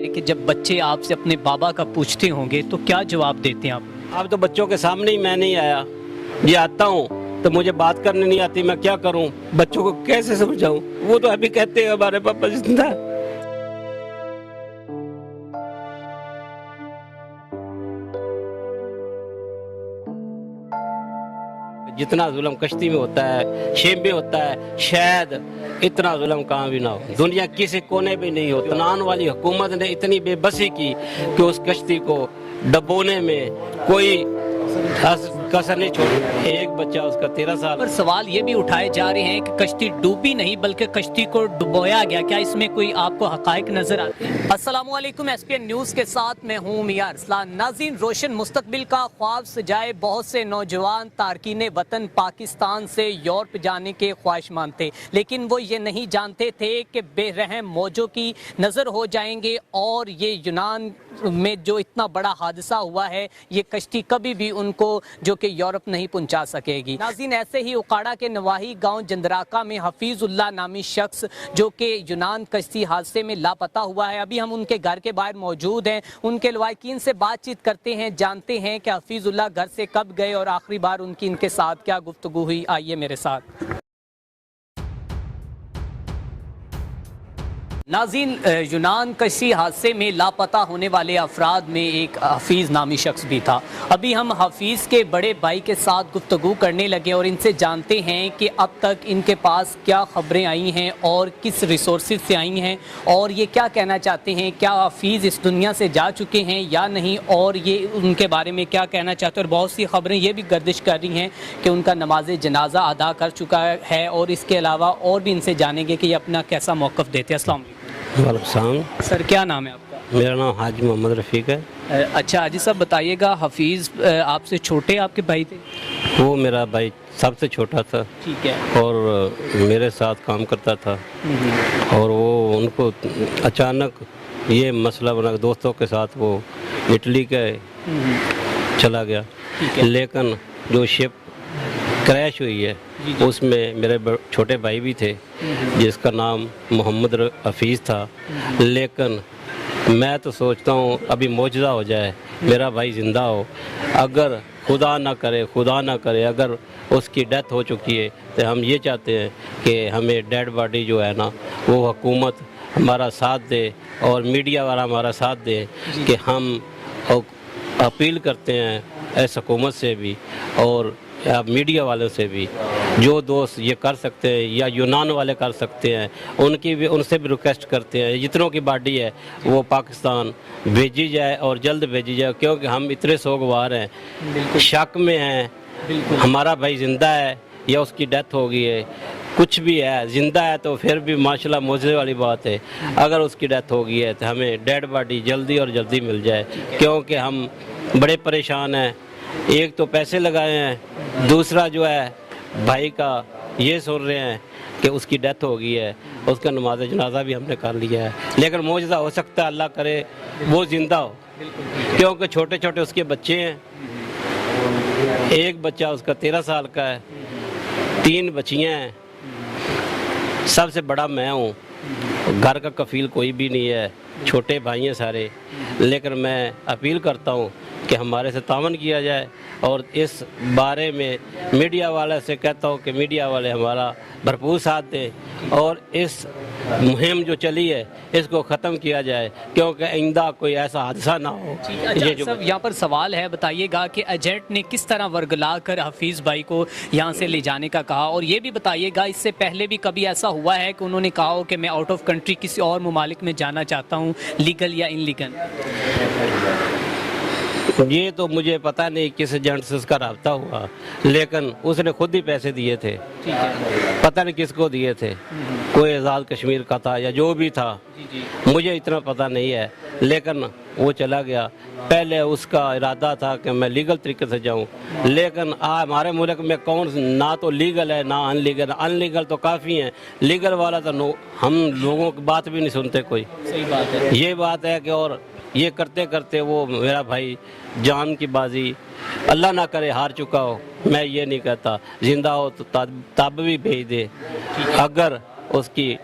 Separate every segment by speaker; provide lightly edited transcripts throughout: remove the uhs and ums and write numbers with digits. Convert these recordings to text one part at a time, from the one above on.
Speaker 1: کہ جب بچے آپ سے اپنے بابا کا پوچھتے ہوں گے تو کیا جواب دیتے ہیں آپ؟
Speaker 2: اب تو بچوں کے سامنے ہی میں نہیں آیا، یہ آتا ہوں تو مجھے بات کرنے نہیں آتی، میں کیا کروں؟ بچوں کو کیسے سمجھاؤں؟ وہ تو ابھی کہتے ہیں ہمارے پاپا زندہ ہے۔ جتنا ظلم کشتی میں ہوتا ہے، شیب میں ہوتا ہے، شاید اتنا ظلم کہاں بھی نہ ہو، دنیا کسی کونے بھی نہیں ہو۔ یونان والی حکومت نے اتنی بے بسی کی کہ اس کشتی کو ڈبونے میں کوئی کسر نہیں چھوڑا۔ ایک بچہ اس کا 13 سال۔
Speaker 1: پر سوال یہ بھی اٹھائے جا رہے ہیں کہ کشتی ڈوبی نہیں بلکہ کشتی کو ڈبویا گیا، کیا اس میں کوئی آپ کو حقائق نظر آتے ہیں؟ السلام علیکم، ایس پی این نیوز کے ساتھ میں ہوں میاں ارسلان۔ ناظرین، روشن مستقبل کا خواب سجائے بہت سے نوجوان تارکین وطن پاکستان سے یورپ جانے کے خواہشمند تھے، لیکن وہ یہ نہیں جانتے تھے کہ بے رحم موجوں کی نظر ہو جائیں گے اور یہ یونان میں جو اتنا بڑا حادثہ ہوا ہے یہ کشتی کبھی بھی ان کو جو کہ یورپ نہیں پہنچا سکے گی۔ ناظرین، ایسے ہی اکاڑا کے نواحی گاؤں جندراکا میں حفیظ اللہ نامی شخص جو کہ یونان کشتی حادثے میں لاپتہ ہوا ہے، ابھی ہم ان کے گھر کے باہر موجود ہیں، ان کے لواحقین سے بات چیت کرتے ہیں، جانتے ہیں کہ حفیظ اللہ گھر سے کب گئے اور آخری بار ان کے ساتھ کیا گفتگو ہوئی۔ آئیے میرے ساتھ۔ ناظرین، یونان کشتی حادثے میں لاپتہ ہونے والے افراد میں ایک حفیظ نامی شخص بھی تھا۔ ابھی ہم حفیظ کے بڑے بھائی کے ساتھ گفتگو کرنے لگے اور ان سے جانتے ہیں کہ اب تک ان کے پاس کیا خبریں آئی ہیں اور کس ریسورسز سے آئی ہیں اور یہ کیا کہنا چاہتے ہیں، کیا حفیظ اس دنیا سے جا چکے ہیں یا نہیں، اور یہ ان کے بارے میں کیا کہنا چاہتے ہیں۔ اور بہت سی خبریں یہ بھی گردش کر رہی ہیں کہ ان کا نماز جنازہ ادا کر چکا ہے، اور اس کے علاوہ اور بھی ان سے جانیں گے کہ یہ اپنا کیسا موقف دیتے ہیں۔ السلام علیکم۔
Speaker 2: وعلیکم السلام۔
Speaker 1: سر، کیا نام ہے آپ کا؟
Speaker 2: میرا نام حاجی محمد رفیق ہے۔
Speaker 1: اچھا حاجی صاحب، بتائیے گا، حفیظ آپ سے چھوٹے آپ کے بھائی تھے؟
Speaker 2: وہ میرا بھائی سب سے چھوٹا تھا،
Speaker 1: ٹھیک ہے،
Speaker 2: اور میرے ساتھ کام کرتا تھا، اور وہ ان کو اچانک یہ مسئلہ بنا، دوستوں کے ساتھ وہ اٹلی کے چلا گیا، لیکن جو شپ کریش ہوئی ہے اس میں میرے چھوٹے بھائی بھی تھے جس کا نام محمد حفیظ تھا، لیکن میں تو سوچتا ہوں ابھی معجزہ ہو جائے، میرا بھائی زندہ ہو۔ اگر خدا نہ کرے اگر اس کی ڈیتھ ہو چکی ہے تو ہم یہ چاہتے ہیں کہ ہمیں ڈیڈ باڈی جو ہے نا وہ حکومت ہمارا ساتھ دے اور میڈیا والا ہمارا ساتھ دے، کہ ہم اپیل کرتے ہیں اس حکومت سے بھی اور میڈیا والوں سے بھی، جو دوست یہ کر سکتے ہیں یا یونان والے کر سکتے ہیں ان سے بھی ریکویسٹ کرتے ہیں جتنوں کی باڈی ہے وہ پاکستان بھیجی جائے اور جلد بھیجی جائے، کیونکہ ہم اتنے سوگوار ہیں، شک میں ہیں ہمارا بھائی زندہ ہے یا اس کی ڈیتھ ہو گئی ہے۔ کچھ بھی ہے، زندہ ہے تو پھر بھی ماشاءاللہ معجزے والی بات ہے، اگر اس کی ڈیتھ ہو گئی ہے تو ہمیں ڈیڈ باڈی جلدی اور جلدی مل جائے، کیونکہ ہم بڑے پریشان ہیں۔ ایک تو پیسے لگائے ہیں، دوسرا جو ہے بھائی کا یہ سن رہے ہیں کہ اس کی ڈیتھ ہو گئی ہے، اس کا نماز جنازہ بھی ہم نے کر لیا ہے، لیکن معجزہ ہو سکتا ہے، اللہ کرے وہ زندہ ہو، کیونکہ چھوٹے چھوٹے اس کے بچے ہیں، ایک بچہ اس کا 13 سال کا ہے، 3 بچیاں ہیں، سب سے بڑا میں ہوں، گھر کا کفیل کوئی بھی نہیں ہے، چھوٹے بھائی ہیں سارے، لیکن میں اپیل کرتا ہوں کہ ہمارے سے تعاون کیا جائے، اور اس بارے میں میڈیا والے سے کہتا ہوں کہ میڈیا والے ہمارا بھرپور ساتھ دیں اور اس مہم جو چلی ہے اس کو ختم کیا جائے، کیونکہ آئندہ کوئی ایسا حادثہ نہ ہو۔
Speaker 1: صاحب، یہاں پر سوال ہے، بتائیے گا کہ ایجنٹ نے کس طرح ورگلا کر حفیظ بھائی کو یہاں سے لے جانے کا کہا، اور یہ بھی بتائیے گا اس سے پہلے بھی کبھی ایسا ہوا ہے کہ انہوں نے کہا ہو کہ میں آؤٹ آف کنٹری کسی اور ممالک میں جانا چاہتا ہوں، لیگل یا ان لیگل؟
Speaker 2: یہ تو مجھے پتہ نہیں کس ایجنٹ سے اس کا رابطہ ہوا، لیکن اس نے خود ہی پیسے دیے تھے، پتہ نہیں کس کو دیے تھے، کوئی آزاد کشمیر کا تھا یا جو بھی تھا، مجھے اتنا پتہ نہیں ہے، لیکن وہ چلا گیا۔ پہلے اس کا ارادہ تھا کہ میں لیگل طریقے سے جاؤں، لیکن ہمارے ملک میں کون نہ تو لیگل ہے نہ ان لیگل تو کافی ہیں، لیگل والا تو ہم لوگوں کی بات بھی نہیں سنتے کوئی۔
Speaker 1: صحیح بات ہے،
Speaker 2: یہ بات ہے کہ اور یہ کرتے کرتے وہ میرا بھائی جان کی بازی اللہ نہ کرے ہار چکا ہو، میں یہ نہیں کہتا، زندہ ہو تو تب بھی بھیج دے، اگر اس کی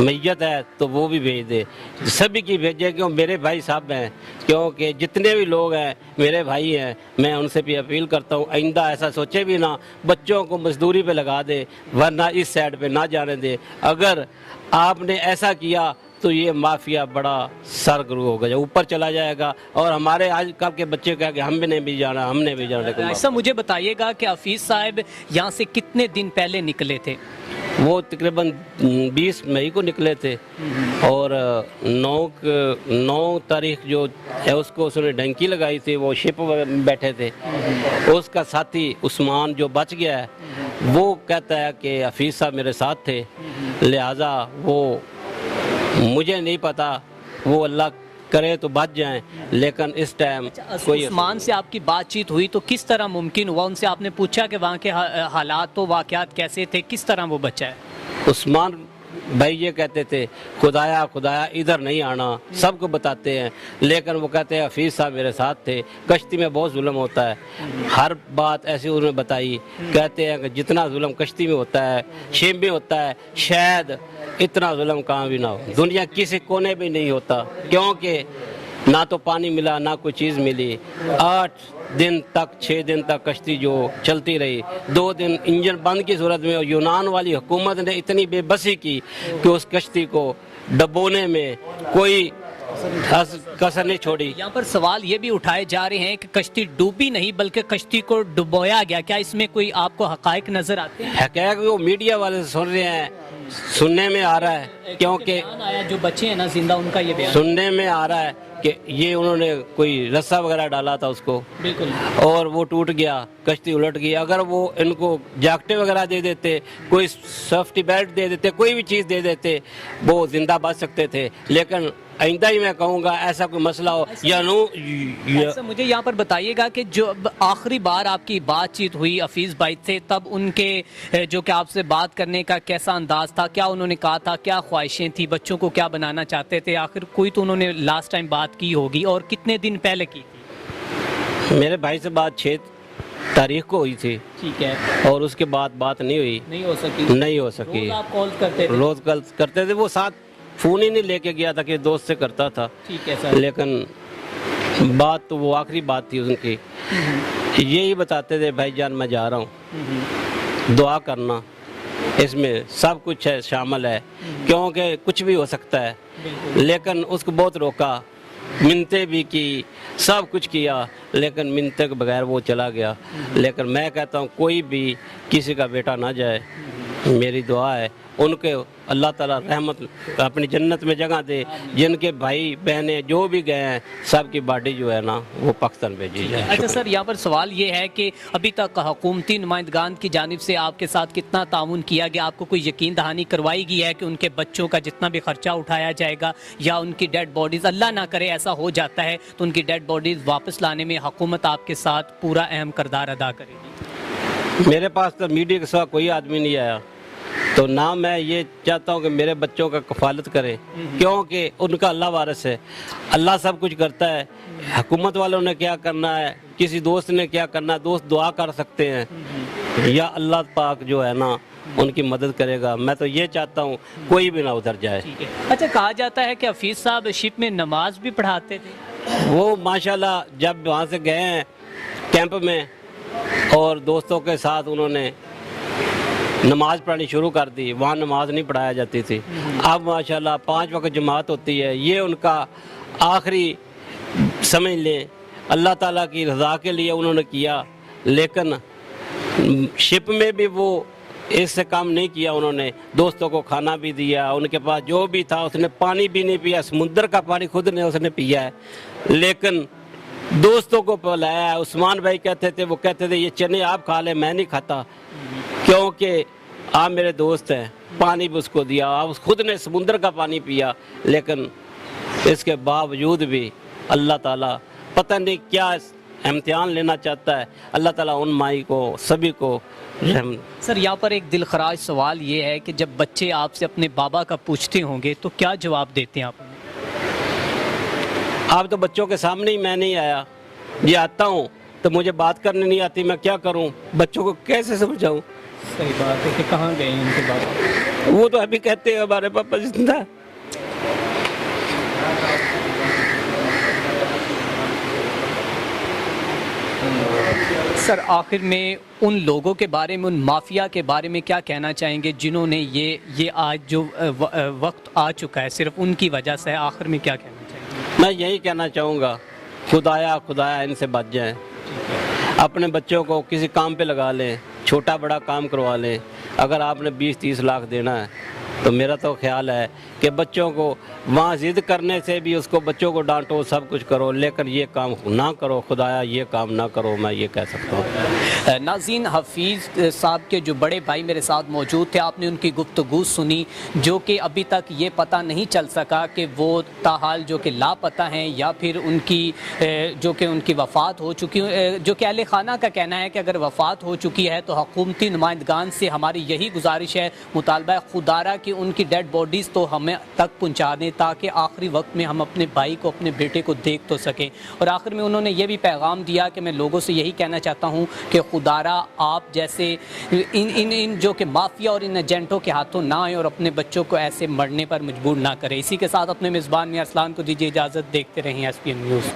Speaker 2: मैयत है तो वो भी भेज दे, सभी की भेजे, क्यों मेरे भाई साहब हैं, क्योंकि जितने भी लोग हैं मेरे भाई हैं। मैं उनसे भी अपील करता हूँ आइंदा ऐसा सोचे भी ना, बच्चों को मजदूरी पे लगा दे, वरना इस साइड पे ना जाने दे। अगर आपने ऐसा किया तो ये माफिया बड़ा सरगरू हो गया, ऊपर चला जाएगा, और हमारे आज कल के बच्चे कहेंगे हमने भी जाना, हमने भी जाना। लेकिन
Speaker 1: ऐसा मुझे बताइएगा कि हफीज साहब यहाँ से कितने दिन पहले निकले थे?
Speaker 2: वो तकरीबन 20 मई को निकले थे, और 9 तारीख जो है उसको उसने डंकी लगाई थी, वो शिप में बैठे थे। उसका साथी उस्मान जो बच गया है वो कहता है कि हफीज साहब मेरे साथ थे, लिहाजा वो मुझे नहीं पता, वो अल्लाह करे तो बच जाएं, लेकिन इस टाइम कोई
Speaker 1: उस्मान से आपकी बातचीत हुई तो किस तरह मुमकिन हुआ? उनसे आपने पूछा कि वहाँ के हालात तो वाक़यात कैसे थे, किस तरह वो बचा है?
Speaker 2: उस्मान भाई ये कहते थे खुदाया खुदाया इधर नहीं आना, सबको बताते हैं, लेकिन वो कहते हैं हफीज साहब मेरे साथ थे, कश्ती में बहुत जुल्म होता है। हर बात ऐसी उन्होंने बताई, कहते हैं कि जितना जुल्म कश्ती में होता है, शिप में होता है, शायद इतना जुल्म कहाँ भी ना हो, दुनिया किसी कोने भी नहीं होता, क्योंकि ना तो पानी मिला ना कोई चीज़ मिली। 8 दिन तक 6 दिन तक कश्ती जो चलती रही, 2 दिन इंजन बंद की सूरत में, और यूनान वाली हुकूमत ने इतनी बेबसी की कि उस कश्ती को डबोने में कोई कसर नहीं छोड़ी।
Speaker 1: यहाँ पर सवाल ये भी उठाए जा रहे हैं कि कश्ती डूबी नहीं बल्कि कश्ती को डुबोया गया, क्या इसमें कोई आपको हकायक नजर आते हैं?
Speaker 2: हकायक वो मीडिया वाले सुन रहे हैं, सुनने में आ रहा है, क्योंकि
Speaker 1: आया जो बच्चे हैं ना जिंदा, उनका ये बयान
Speaker 2: सुनने में आ रहा है कि ये उन्होंने कोई रस्सा वगैरह डाला था उसको,
Speaker 1: बिल्कुल,
Speaker 2: और वो टूट गया, कश्ती उलट गई। अगर वो इनको जैकेटें वगैरह दे देते, कोई सेफ्टी बेल्ट दे देते, कोई भी चीज़ दे देते, वो जिंदा बच सकते थे। लेकिन आइंदा ही मैं कहूँगा ऐसा कोई मसला हो या नो
Speaker 1: ऐसा मुझे यहाँ पर बताइएगा कि जो आखिरी बार आपकी बातचीत हुई हफीज भाई से, तब उनके जो कि आपसे बात करने का कैसा अंदाज था, क्या उन्होंने कहा था, क्या ख्वाहिशें थी, बच्चों को क्या बनाना चाहते थे? आखिर कोई तो उन्होंने लास्ट टाइम बात की होगी, और कितने दिन पहले की थी?
Speaker 2: मेरे भाई से बात 6 तारीख को हुई थी,
Speaker 1: ठीक है,
Speaker 2: और उसके बाद बात नहीं हुई,
Speaker 1: नहीं हो सकी,
Speaker 2: नहीं हो सकी।
Speaker 1: रोज आप कॉल करते थे?
Speaker 2: रोज कल करते थे, वो साथ फ़ोन ही नहीं लेके गया था कि दोस्त से करता था,
Speaker 1: ठीक है सर,
Speaker 2: लेकिन बात तो वो आखिरी बात थी उनकी, यही बताते थे भाईजान मैं जा रहा हूँ, दुआ करना, इसमें सब कुछ है शामिल है, क्योंकि कुछ भी हो सकता है। लेकिन उसको बहुत रोका, मिन्नतें भी की, सब कुछ किया, लेकिन मिन्नतें के बगैर वो चला गया। लेकिन मैं कहता हूँ कोई भी किसी का बेटा ना जाए, मेरी दुआ है उनके अल्लाह ताला रहमत अपनी जन्नत में जगह दे, जिनके भाई बहनें जो भी गए हैं सब की बॉडी जो है ना वो पाकिस्तान भेजी जाए।
Speaker 1: अच्छा सर, यहाँ पर सवाल ये है कि अभी तक हुकूमती नुमाइंदगान की जानिब से आपके साथ कितना ताउन किया गया? आपको कोई यकीन दहानी करवाई गई है कि उनके बच्चों का जितना भी खर्चा उठाया जाएगा, या उनकी डेड बॉडीज़, अल्लाह ना करे ऐसा हो जाता है तो उनकी डेड बॉडीज़ वापस लाने में हुकूमत आपके साथ पूरा अहम किरदार अदा करेगी?
Speaker 2: मेरे पास तो मीडिया के सिवा कोई आदमी नहीं आया, तो ना मैं ये चाहता हूँ कि मेरे बच्चों का कफालत करें, क्योंकि उनका अल्लाह वारिस है, अल्लाह सब कुछ करता है। हुकूमत वालों ने क्या करना है, किसी दोस्त ने क्या करना है, दोस्त दुआ कर सकते हैं, या अल्लाह पाक जो है ना उनकी मदद करेगा। मैं तो ये चाहता हूँ कोई भी ना उधर जाए।
Speaker 1: अच्छा, कहा जाता है कि हफीज साहब शिप में नमाज भी पढ़ाते थे?
Speaker 2: वो माशाल्लाह जब वहाँ से गए हैं कैंप में और दोस्तों के साथ उन्होंने नमाज पढ़नी शुरू कर दी, वहाँ नमाज नहीं पढ़ाया जाती थी, अब माशाल्लाह 5 वक्त जमात होती है। ये उनका आखिरी समझ लें, अल्लाह ताला की रज़ा के लिए उन्होंने किया, लेकिन शिप में भी वो इससे काम नहीं किया। उन्होंने दोस्तों को खाना भी दिया, उनके पास जो भी था उसने पानी भी नहीं पिया, समुद्र का पानी खुद ने उसने पिया है, लेकिन दोस्तों को पिलाया। उस्मान भाई कहते थे, वो कहते थे ये चने आप खा ले, मैं नहीं खाता, क्योंकि आप मेरे दोस्त हैं। पानी भी उसको दिया, आप खुद ने समुद्र का पानी पिया, लेकिन इसके बावजूद भी अल्लाह ताला पता नहीं क्या इम्तिहान लेना चाहता है। अल्लाह ताला उन माई को सभी को
Speaker 1: सर, यहाँ पर एक दिल खराज सवाल ये है कि जब बच्चे आपसे अपने बाबा का पूछते होंगे तो क्या जवाब देते हैं आप?
Speaker 2: आप तो बच्चों के सामने ही मैं नहीं आया, ये आता हूँ तो मुझे बात करनी नहीं आती, मैं क्या करूँ, बच्चों को कैसे समझाऊँ?
Speaker 1: सही बात है कि कहाँ गए उनके बाबा?
Speaker 2: वो तो अभी कहते हैं हमारे पापा जिंदा है।
Speaker 1: सर आखिर में उन लोगों के बारे में, उन माफिया के बारे में क्या कहना चाहेंगे जिन्होंने ये आज जो वक्त आ चुका है सिर्फ उनकी वजह से, आखिर में क्या कहना चाहेंगे?
Speaker 2: मैं यही कहना चाहूँगा, खुदाया इनसे बच जाएं, अपने बच्चों को किसी काम पे लगा लें, छोटा बड़ा काम करवा लें। अगर आपने 20-30 लाख देना है तो मेरा तो ख्याल है कि बच्चों को वहाँ ज़िद करने से भी उसको बच्चों को डांटो, सब कुछ करो, लेकिन ये काम ना करो, खुदाया ये काम ना करो, मैं ये कह सकता हूँ।
Speaker 1: नाज़रीन, हफीज़ साहब के जो बड़े भाई मेरे साथ मौजूद थे, आपने उनकी गुफ्तगू सुनी, जो कि अभी तक ये पता नहीं चल सका कि वो ताहाल जो कि लापता हैं या फिर उनकी वफ़ात हो चुकी, जो कि अहले खाना का कहना है कि अगर वफ़ात हो चुकी है तो हुकूमती नुमाइंदगान से हमारी यही गुजारिश है, मुतालबा खुदारा कि उनकी डेड बॉडीज़ तो हमें तक पहुँचा दें ताकि आखिरी वक्त में हम अपने भाई को, अपने बेटे को देख तो सकें। और आखिर में उन्होंने ये भी पैगाम दिया कि मैं लोगों से यही कहना चाहता हूँ कि खुदारा आप जैसे इन जो कि माफिया और इन एजेंटों के हाथों ना आए और अपने बच्चों को ऐसे मरने पर मजबूर ना करें। इसी के साथ अपने मेज़बान मियां अरसलान को दीजिए इजाज़त। देखते रहें SPN न्यूज़।